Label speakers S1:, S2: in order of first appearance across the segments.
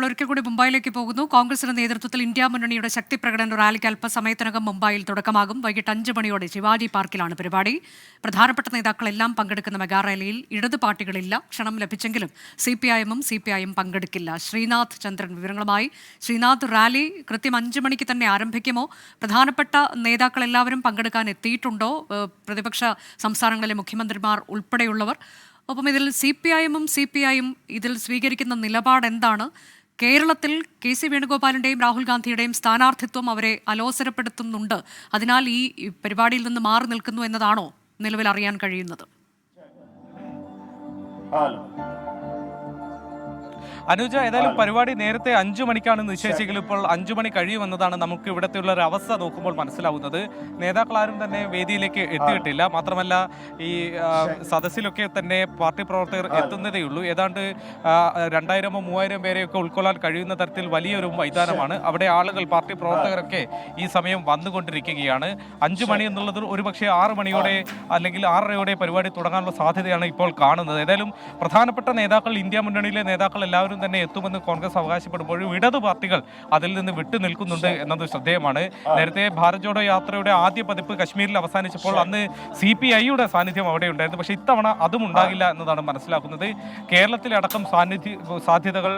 S1: നമ്മൾ ഒരിക്കൽ കൂടി മുംബൈയിലേക്ക് പോകുന്നു. കോൺഗ്രസിന്റെ നേതൃത്വത്തിൽ ഇന്ത്യ മുന്നണിയുടെ ശക്തി പ്രകടന റാലിക്ക് അല്പസമയത്തിനകം മുംബൈയിൽ തുടക്കമാകും. വൈകിട്ട് 5 മണിയോടെ ശിവാജി പാർക്കിലാണ് പരിപാടി. പ്രധാനപ്പെട്ട നേതാക്കളെല്ലാം പങ്കെടുക്കുന്ന മെഗാ റാലിയിൽ ഇടതു പാർട്ടികളില്ല. ക്ഷണം ലഭിച്ചെങ്കിലും CPIയും പങ്കെടുക്കില്ല. ശ്രീനാഥ് ചന്ദ്രൻ വിവരങ്ങളുമായി. ശ്രീനാഥ്, റാലി കൃത്യം 5 മണിക്ക് തന്നെ ആരംഭിക്കുമോ? പ്രധാനപ്പെട്ട നേതാക്കൾ എല്ലാവരും പങ്കെടുക്കാൻ എത്തിയിട്ടുണ്ടോ? പ്രതിപക്ഷ സംസ്ഥാനങ്ങളിലെ മുഖ്യമന്ത്രിമാർ ഉൾപ്പെടെയുള്ളവർ. ഒപ്പം ഇതിൽ CPIയും ഇതിൽ സ്വീകരിക്കുന്ന നിലപാട് എന്താണ്? കേരളത്തിൽ KC വേണുഗോപാലിൻ്റെയും രാഹുൽ ഗാന്ധിയുടെയും സ്ഥാനാർത്ഥിത്വം അവരെ അലോസരപ്പെടുത്തുന്നുണ്ട്. അതിനാൽ ഈ പരിപാടിയിൽ നിന്ന് മാറി നിൽക്കുന്നു എന്നതാണോ നിലവിൽ അറിയാൻ കഴിയുന്നത്?
S2: അനുജ, ഏതായാലും പരിപാടി നേരത്തെ 5 മണിക്കാണ് നിശ്ചയിച്ചെങ്കിലും ഇപ്പോൾ 5 മണി കഴിയുമെന്നതാണ് നമുക്ക് ഇവിടത്തെ ഉള്ള ഒരു അവസ്ഥ നോക്കുമ്പോൾ മനസ്സിലാവുന്നത്. നേതാക്കളാരും തന്നെ വേദിയിലേക്ക് എത്തിയിട്ടില്ല. മാത്രമല്ല ഈ സദസ്സിലൊക്കെ തന്നെ പാർട്ടി പ്രവർത്തകർ എത്തുന്നതേയുള്ളൂ. ഏതാണ്ട് 2000-3000 പേരെയൊക്കെ ഉൾക്കൊള്ളാൻ കഴിയുന്ന തരത്തിൽ വലിയൊരു മൈതാനമാണ്. അവിടെ ആളുകൾ, പാർട്ടി പ്രവർത്തകരൊക്കെ ഈ സമയം വന്നുകൊണ്ടിരിക്കുകയാണ്. 5 മണി എന്നുള്ളത് ഒരുപക്ഷെ 6 മണിയോടെ അല്ലെങ്കിൽ 6:30യോടെ പരിപാടി തുടങ്ങാനുള്ള സാധ്യതയാണ് ഇപ്പോൾ കാണുന്നത്. ഏതായാലും പ്രധാനപ്പെട്ട നേതാക്കൾ, ഇന്ത്യ മുന്നണിയിലെ നേതാക്കൾ എല്ലാവരും തന്നെ എത്തുമെന്ന് കോൺഗ്രസ് അവകാശപ്പെടുമ്പോഴും ഇടതു പാർട്ടികൾ അതിൽ നിന്ന് വിട്ടു നിൽക്കുന്നുണ്ട് എന്നത് ശ്രദ്ധേയമാണ്. നേരത്തെ ഭാരത് ജോഡോ യാത്രയുടെ ആദ്യ പതിപ്പ് കശ്മീരിൽ അവസാനിച്ചപ്പോൾ അന്ന് CPIയുടെ സാന്നിധ്യം അവിടെ ഉണ്ടായിരുന്നു. പക്ഷേ ഇത്തവണ അതും ഉണ്ടാകില്ല എന്നതാണ് മനസ്സിലാക്കുന്നത്. കേരളത്തിലടക്കം സാധ്യതകൾ,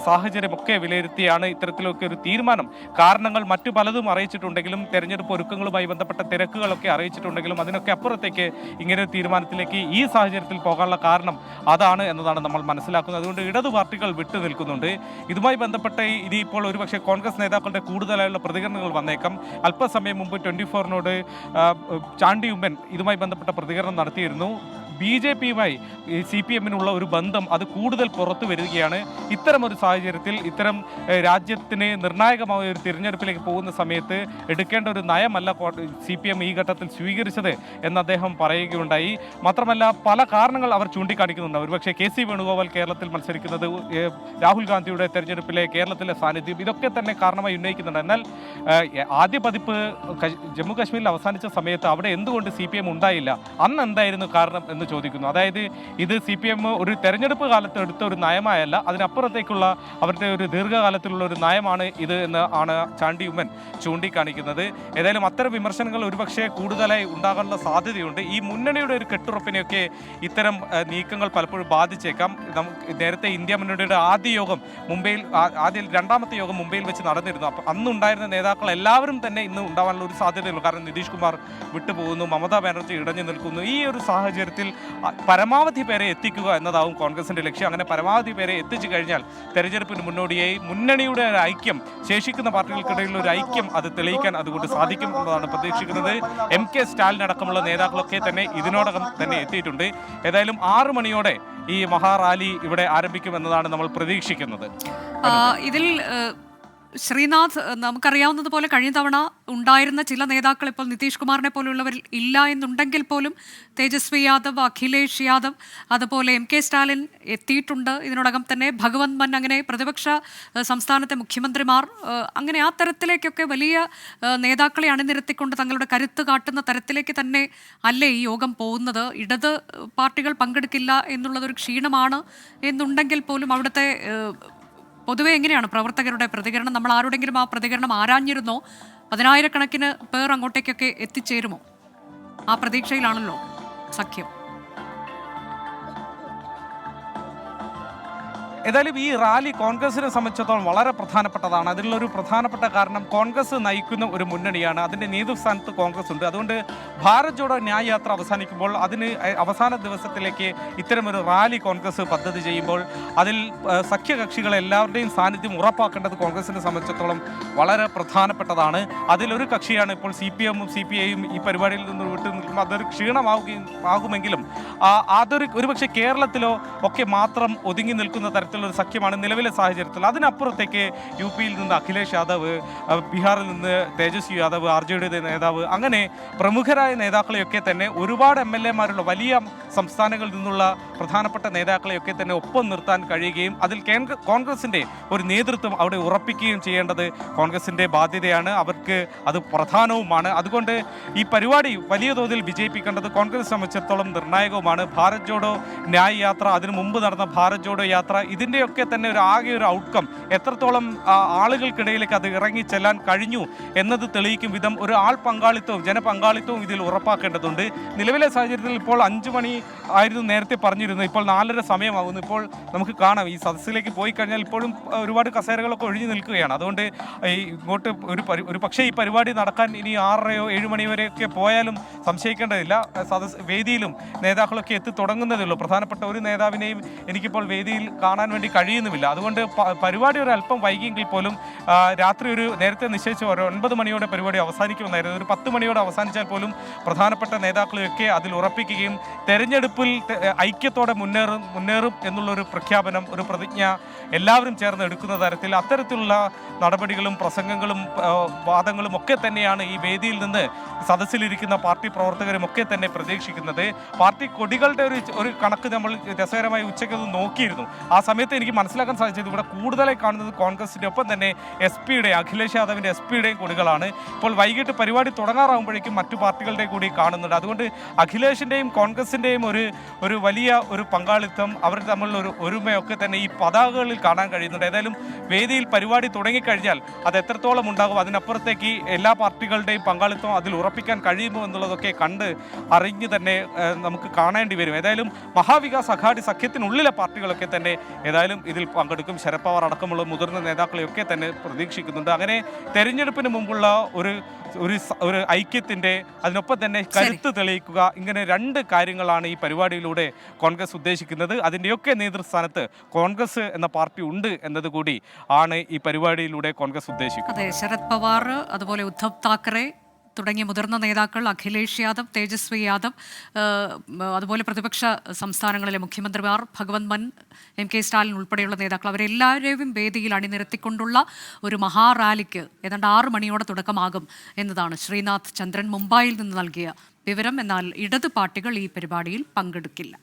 S2: സാഹചര്യമൊക്കെ വിലയിരുത്തിയാണ് ഇത്തരത്തിലൊക്കെ ഒരു തീരുമാനം. കാരണങ്ങൾ മറ്റു പലതും അറിയിച്ചിട്ടുണ്ടെങ്കിലും, തെരഞ്ഞെടുപ്പ് ഒരുക്കങ്ങളുമായി ബന്ധപ്പെട്ട തിരക്കുകളൊക്കെ അറിയിച്ചിട്ടുണ്ടെങ്കിലും അതിനൊക്കെ അപ്പുറത്തേക്ക് ഇങ്ങനെ ഒരു തീരുമാനത്തിലേക്ക് ഈ സാഹചര്യത്തിൽ പോകാനുള്ള കാരണം അതാണ് എന്നതാണ് നമ്മൾ മനസ്സിലാക്കുന്നത്. അതുകൊണ്ട് ഇടതു പാർട്ടികൾ വിട്ടു നിൽക്കുന്നുണ്ട്. ഇതുമായി ബന്ധപ്പെട്ട് ഇനിയിപ്പോൾ ഒരുപക്ഷെ കോൺഗ്രസ് നേതാക്കളുടെ കൂടുതലായുള്ള പ്രതികരണങ്ങൾ വന്നേക്കാം. അല്പസമയം മുമ്പ് 24നോട് ചാണ്ടി ഉമ്മൻ ഇതുമായി ബന്ധപ്പെട്ട പ്രതികരണം നടത്തിയിരുന്നു. BJPയുമായി CPMനുള്ള ഒരു ബന്ധം അത് കൂടുതൽ പുറത്തു വരികയാണ്. ഇത്തരമൊരു സാഹചര്യത്തിൽ, ഇത്തരം രാജ്യത്തിന് നിർണായകമായ ഒരു തിരഞ്ഞെടുപ്പിലേക്ക് പോകുന്ന സമയത്ത് എടുക്കേണ്ട ഒരു നയമല്ല CPM ഈ ഘട്ടത്തിൽ സ്വീകരിച്ചത് എന്ന് അദ്ദേഹം പറയുകയുണ്ടായി. മാത്രമല്ല പല കാരണങ്ങൾ അവർ ചൂണ്ടിക്കാണിക്കുന്നുണ്ട്. ഒരുപക്ഷെ KC വേണുഗോപാൽ കേരളത്തിൽ മത്സരിക്കുന്നത്, രാഹുൽ ഗാന്ധിയുടെ തെരഞ്ഞെടുപ്പിലെ കേരളത്തിലെ സാന്നിധ്യം, ഇതൊക്കെ തന്നെ കാരണമായി ഉന്നയിക്കുന്നുണ്ട്. എന്നാൽ ആദ്യ പതിപ്പ് ജമ്മു കാശ്മീരിൽ അവസാനിച്ച സമയത്ത് അവിടെ എന്തുകൊണ്ട് CPM ഉണ്ടായില്ല, അന്ന് എന്തായിരുന്നു കാരണം എന്ന് ചോദിക്കുന്നു. അതായത് ഇത് CPM ഒരു തെരഞ്ഞെടുപ്പ് കാലത്ത് എടുത്ത ഒരു നയമായല്ല, അതിനപ്പുറത്തേക്കുള്ള അവരുടെ ഒരു ദീർഘകാലത്തിലുള്ള ഒരു നയമാണ് ഇത് എന്ന് ആണ് ചാണ്ടി ഉമ്മൻ ചൂണ്ടിക്കാണിക്കുന്നത്. ഏതായാലും അത്തരം വിമർശനങ്ങൾ ഒരുപക്ഷെ കൂടുതലായി ഉണ്ടാകാനുള്ള സാധ്യതയുണ്ട്. ഈ മുന്നണിയുടെ ഒരു കെട്ടുറപ്പിനെയൊക്കെ ഇത്തരം നീക്കങ്ങൾ പലപ്പോഴും ബാധിച്ചേക്കാം. നേരത്തെ ഇന്ത്യ മുന്നണിയുടെ ആദ്യ യോഗം മുംബൈയിൽ, രണ്ടാമത്തെ യോഗം മുംബൈയിൽ വെച്ച് നടന്നിരുന്നു. അപ്പോൾ അന്നുണ്ടായിരുന്ന നേതാക്കൾ എല്ലാവരും തന്നെ ഇന്ന് ഉണ്ടാവാനുള്ള ഒരു സാധ്യതയുള്ളൂ. കാരണം നിതീഷ് കുമാർ വിട്ടുപോകുന്നു, മമതാ ബാനർജി ഇടഞ്ഞു നിൽക്കുന്നു. ഈ ഒരു സാഹചര്യത്തിൽ പരമാവധി പേരെ എത്തിക്കുക എന്നതാവും കോൺഗ്രസിന്റെ ലക്ഷ്യം. അങ്ങനെ പരമാവധി പേരെ എത്തിച്ചു കഴിഞ്ഞാൽ തെരഞ്ഞെടുപ്പിന് മുന്നോടിയായി മുന്നണിയുടെ ഒരു ഐക്യം, ശേഷിക്കുന്ന പാർട്ടികൾക്കിടയിലുള്ള ഒരു ഐക്യം അത് തെളിയിക്കാൻ അതുകൊണ്ട് സാധിക്കും എന്നതാണ് പ്രതീക്ഷിക്കുന്നത്. MK സ്റ്റാലിൻ അടക്കമുള്ള നേതാക്കളൊക്കെ തന്നെ ഇതിനോടകം തന്നെ എത്തിയിട്ടുണ്ട്. ഏതായാലും 6 മണിയോടെ ഈ മഹാറാലി ഇവിടെ ആരംഭിക്കുമെന്നതാണ് നമ്മൾ പ്രതീക്ഷിക്കുന്നത്.
S1: ഇതിൽ ശ്രീനാഥ്, നമുക്കറിയാവുന്നതുപോലെ കഴിഞ്ഞ തവണ ഉണ്ടായിരുന്ന ചില നേതാക്കൾ ഇപ്പോൾ നിതീഷ് കുമാറിനെ പോലുള്ളവരിൽ ഇല്ല എന്നുണ്ടെങ്കിൽ പോലും തേജസ്വി യാദവ്, അഖിലേഷ് യാദവ്, അതുപോലെ MK സ്റ്റാലിൻ എത്തിയിട്ടുണ്ട് ഇതിനോടകം തന്നെ. ഭഗവന്ത് മാൻ, അങ്ങനെ പ്രതിപക്ഷ സംസ്ഥാനത്തെ മുഖ്യമന്ത്രിമാർ, അങ്ങനെ ആ തരത്തിലേക്കൊക്കെ വലിയ നേതാക്കളെ അണിനിരത്തിക്കൊണ്ട് തങ്ങളുടെ കരുത്ത് കാട്ടുന്ന തരത്തിലേക്ക് തന്നെ അല്ലേ ഈ യോഗം പോകുന്നത്? ഇടത് പാർട്ടികൾ പങ്കെടുക്കില്ല എന്നുള്ളതൊരു ക്ഷീണമാണ് എന്നുണ്ടെങ്കിൽ പോലും അവിടുത്തെ പൊതുവെ എങ്ങനെയാണ് പ്രവർത്തകരുടെ പ്രതികരണം? നമ്മൾ ആരോടെങ്കിലും ആ പ്രതികരണം ആരാഞ്ഞിരുന്നോ? 10,000-കണക്കിന് പേർ അങ്ങോട്ടേക്കൊക്കെ എത്തിച്ചേരുമോ? ആ പ്രതീക്ഷയിലാണല്ലോ സഖ്യം.
S2: ഏതായാലും ഈ റാലി കോൺഗ്രസിനെ സംബന്ധിച്ചിടത്തോളം വളരെ പ്രധാനപ്പെട്ടതാണ്. അതിലുള്ളൊരു പ്രധാനപ്പെട്ട കാരണം കോൺഗ്രസ് നയിക്കുന്ന ഒരു മുന്നണിയാണ്, അതിൻ്റെ നേതൃസ്ഥാനത്ത് കോൺഗ്രസ് ഉണ്ട്. അതുകൊണ്ട് ഭാരത് ജോഡോ ന്യായ് യാത്ര അവസാനിക്കുമ്പോൾ അതിന് അവസാന ദിവസത്തിലേക്ക് ഇത്തരമൊരു റാലി കോൺഗ്രസ് പദ്ധതി ചെയ്യുമ്പോൾ അതിൽ സഖ്യകക്ഷികളെല്ലാവരുടെയും സാന്നിധ്യം ഉറപ്പാക്കേണ്ടത് കോൺഗ്രസിനെ സംബന്ധിച്ചിടത്തോളം വളരെ പ്രധാനപ്പെട്ടതാണ്. അതിലൊരു കക്ഷിയാണ് ഇപ്പോൾ CPMഉം CPIയും ഈ പരിപാടിയിൽ നിന്ന് വിട്ടു നിൽക്കുമ്പോൾ അതൊരു ക്ഷീണമാകുമെങ്കിലും അതൊരു ഒരുപക്ഷെ കേരളത്തിലോ ഒക്കെ മാത്രം ഒതുങ്ങി നിൽക്കുന്ന തരത്തിൽ ഒരു സഖ്യമാണ് നിലവിലെ സാഹചര്യത്തിൽ. അതിനപ്പുറത്തേക്ക് UPയിൽ നിന്ന് അഖിലേഷ് യാദവ്, ബീഹാറിൽ നിന്ന് തേജസ്വി യാദവ്, RJD നേതാവ്, അങ്ങനെ പ്രമുഖരായ നേതാക്കളെയൊക്കെ തന്നെ ഒരുപാട് MLAമാരുള്ള വലിയ സംസ്ഥാനങ്ങളിൽ നിന്നുള്ള പ്രധാനപ്പെട്ട നേതാക്കളെയൊക്കെ തന്നെ ഒപ്പം നിർത്താൻ കഴിയുകയും അതിൽ കോൺഗ്രസിൻ്റെ ഒരു നേതൃത്വം അവിടെ ഉറപ്പിക്കുകയും ചെയ്യേണ്ടത് കോൺഗ്രസിൻ്റെ ബാധ്യതയാണ്. അവർക്ക് അത് പ്രധാനവുമാണ്. അതുകൊണ്ട് ഈ പരിപാടി വലിയ തോതിൽ വിജയിപ്പിക്കേണ്ടത് കോൺഗ്രസ് സംബന്ധിച്ചിടത്തോളം നിർണായകവുമാണ്. ഭാരത് ജോഡോ ന്യായ് യാത്ര, അതിനു മുമ്പ് നടന്ന ഭാരത് ജോഡോ യാത്ര, ഇതിൻ്റെയൊക്കെ തന്നെ ആകെ ഒരു ഔട്ട്കം എത്രത്തോളം ആളുകൾക്കിടയിലേക്ക് അത് ഇറങ്ങി ചെല്ലാൻ കഴിഞ്ഞു എന്നത് തെളിയിക്കും വിധം ഒരു ആൾ പങ്കാളിത്തവും ജനപങ്കാളിത്തവും ഇതിൽ ഉറപ്പാക്കേണ്ടതുണ്ട്. നിലവിലെ സാഹചര്യത്തിൽ ഇപ്പോൾ 5 മണി ആയിരുന്നു നേരത്തെ പറഞ്ഞിരുന്നു, ഇപ്പോൾ 4:30 സമയമാകുന്നു. ഇപ്പോൾ നമുക്ക് കാണാം ഈ സദസ്സിലേക്ക് പോയി കഴിഞ്ഞാൽ ഇപ്പോഴും ഒരുപാട് കസേരകളൊക്കെ ഒഴിഞ്ഞു നിൽക്കുകയാണ്. അതുകൊണ്ട് ഇങ്ങോട്ട് ഒരു പക്ഷേ ഈ പരിപാടി നടക്കാൻ ഇനി 6:30 7 മണി വരെയൊക്കെ പോയാലും സംശയിക്കേണ്ടതില്ല. വേദിയിലും നേതാക്കളൊക്കെ എത്തി തുടങ്ങുന്നതേ ഉള്ളൂ. പ്രധാനപ്പെട്ട ഒരു നേതാവിനെയും എനിക്കിപ്പോൾ വേദിയിൽ കാണാൻ വേണ്ടി കഴിയുന്നുമില്ല. അതുകൊണ്ട് പരിപാടി ഒരു അല്പം വൈകിയെങ്കിൽ പോലും രാത്രി നേരത്തെ നിശ്ചയിച്ച 9 മണിയോടെ പരിപാടി അവസാനിക്കുമെന്നായിരുന്നു. ഒരു 10 മണിയോടെ അവസാനിച്ചാൽ പോലും പ്രധാനപ്പെട്ട നേതാക്കളെയൊക്കെ അതിൽ ഉറപ്പിക്കുകയും തെരഞ്ഞെടുപ്പിൽ ഐക്യത്തോടെ മുന്നേറും എന്നുള്ളൊരു പ്രഖ്യാപനം, ഒരു പ്രതിജ്ഞ എല്ലാവരും ചേർന്ന് എടുക്കുന്ന തരത്തിൽ അത്തരത്തിലുള്ള നടപടികളും പ്രസംഗങ്ങളും വാദങ്ങളും ഒക്കെ തന്നെയാണ് ഈ വേദിയിൽ നിന്ന് സദസ്സിലിരിക്കുന്ന പാർട്ടി പ്രവർത്തകരും ഒക്കെ തന്നെ പ്രതീക്ഷിക്കുന്നത്. പാർട്ടി കൊടികളുടെ ഒരു കണക്ക് നമ്മൾ രസകരമായി ഉച്ചയ്ക്ക് നോക്കിയിരുന്നു. ആ സമയത്ത് എനിക്ക് മനസ്സിലാക്കാൻ സാധിച്ചത് ഇവിടെ കൂടുതലായി കാണുന്നത് കോൺഗ്രസിൻ്റെ ഒപ്പം തന്നെ SP-യുടെ അഖിലേഷ് യാദവിൻ്റെ SP-യുടെയും കൊടികളാണ്. ഇപ്പോൾ വൈകിട്ട് പരിപാടി തുടങ്ങാറാകുമ്പോഴേക്കും മറ്റു പാർട്ടികളുടെ കൂടി കാണുന്നുണ്ട്. അതുകൊണ്ട് അഖിലേഷിൻ്റെയും കോൺഗ്രസിൻ്റെയും ഒരു വലിയ ഒരു പങ്കാളിത്തം, അവർ തമ്മിലുള്ള ഒരു ഒരുമയൊക്കെ തന്നെ ഈ പതാകകളിൽ കാണാൻ കഴിയുന്നുണ്ട്. ഏതായാലും വേദിയിൽ പരിപാടി തുടങ്ങിക്കഴിഞ്ഞാൽ അത് എത്രത്തോളം ഉണ്ടാകും, അതിനപ്പുറത്തേക്ക് എല്ലാ പാർട്ടികളുടെയും പങ്കാളിത്തം അതിൽ ഉറപ്പിക്കാൻ കഴിയുമോ എന്നുള്ളതൊക്കെ കണ്ട് അറിഞ്ഞ് തന്നെ നമുക്ക് കാണേണ്ടി വരും. ഏതായാലും മഹാവികാസ് അഘാടി സഖ്യത്തിനുള്ളിലെ പാർട്ടികളൊക്കെ തന്നെ ഏതായാലും ഇതിൽ പങ്കെടുക്കും. ശരത് പവാർ അടക്കമുള്ള മുതിർന്ന നേതാക്കളെയൊക്കെ തന്നെ പ്രതീക്ഷിക്കുന്നുണ്ട്. അങ്ങനെ തെരഞ്ഞെടുപ്പിന് മുമ്പുള്ള ഒരു ഐക്യത്തിൻ്റെ, അതിനൊപ്പം തന്നെ കരുത്ത് തെളിയിക്കുക, ഇങ്ങനെ 2 കാര്യങ്ങളാണ് ഈ പരിപാടിയിലൂടെ കോൺഗ്രസ് ഉദ്ദേശിക്കുന്നത്. അതിൻ്റെയൊക്കെ നേതൃസ്ഥാനത്ത് കോൺഗ്രസ് എന്ന പാർട്ടി ഉണ്ട് എന്നതുകൂടി ആണ് ഈ പരിപാടിയിലൂടെ കോൺഗ്രസ് ഉദ്ദേശിക്കുന്നത്.
S1: അതെ, ശരത് പവാർ, അതുപോലെ ഉദ്ധവ് താക്കറെ തുടങ്ങിയ മുതിർന്ന നേതാക്കൾ, അഖിലേഷ് യാദവ്, തേജസ്വി യാദവ്, അതുപോലെ പ്രതിപക്ഷ സംസ്ഥാനങ്ങളിലെ മുഖ്യമന്ത്രിമാർ, ഭഗവന്ത് മാൻ, MK സ്റ്റാലിൻ ഉൾപ്പെടെയുള്ള നേതാക്കൾ, അവരെല്ലാവരെയും വേദിയിൽ അണിനിരത്തിക്കൊണ്ടുള്ള ഒരു മഹാറാലിക്ക് ഏതാണ്ട് 6 മണിയോടെ തുടക്കമാകും എന്നതാണ് ശ്രീനാഥ് ചന്ദ്രൻ മുംബൈയിൽ നിന്ന് നൽകിയ വിവരം. എന്നാൽ ഇടത് പാർട്ടികൾ ഈ പരിപാടിയിൽ പങ്കെടുക്കില്ല.